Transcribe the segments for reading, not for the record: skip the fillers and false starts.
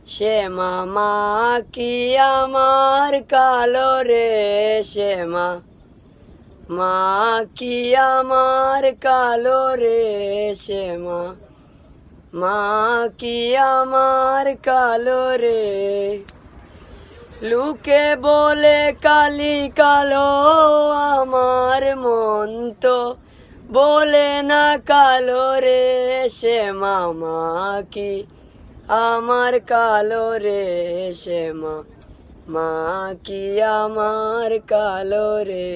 শ্যামা মা কি আমার কালো রে শ্যামা মা কি আমার কালো রে শ্যামা মা কি আমার কালো রে লুকে বলে কালি কালো আমার মন তো বলে না কালো রে শ্যামা মা কি আমার কালো রে শ্যামা মা কি আমার কালো রে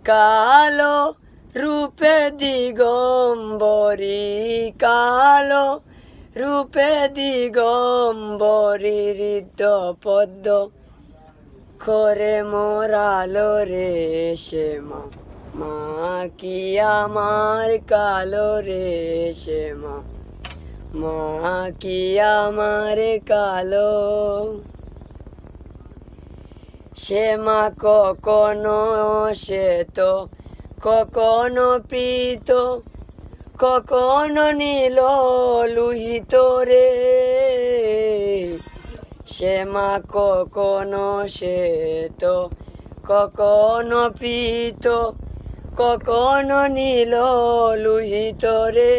কালো রূপে দিগম্বরী কালো রূপে দিগম্বরী হৃদ পদ্ম করে মোরালো রে শ্যামা মা কি আমার কালো রে শ্যামা মা কি আমার কালো শ্যামা কখনো সে তো কখনো প্রীত কখনো নীল লুহিত রে শ্যামা কখনো সে তো কখনো প্রীত কখনো নীল লুহিত রে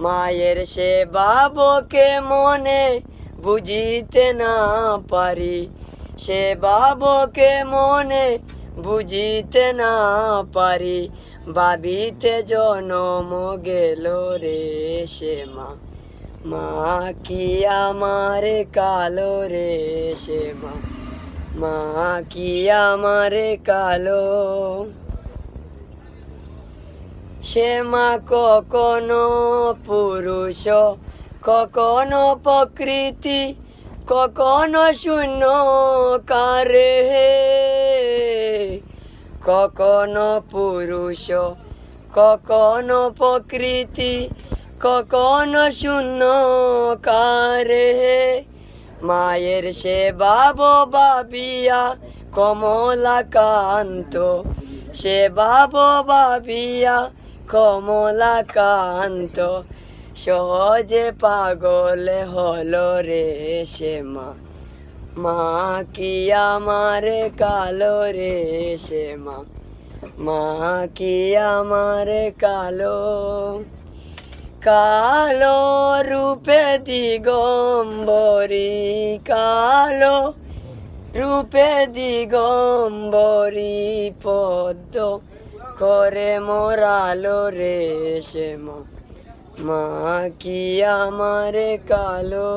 মায়ের সে বাবকে মনে বুঝিতে না পারি সে বাবকে মনে বুঝিতে না পারি ভাবিতে জনম গেল রে শ্যামা মা কি আমার কালো রে শ্যামা মা কি আমার কালো শ্যামা কখনো পুরুষ কখনো প্রকৃতি কখনো শূন্য কারে কখনো পুরুষ কখনো প্রকৃতি কখনো শূন্য কারে মায়ের সে বাবো বাবিয়া কমলাকান্ত সে বাবো বাবিয়া কমলাকান্ত সহজে পাগল হলো রে শ্যামা মা কি আমার কালো রে শ্যামা মা কি আমার কালো কালো রূপে দিগম্বরী কালো রূপে দিগম্বরী পদ্ম করে মোরালো রে শ্যামা মা কি আমার কালো।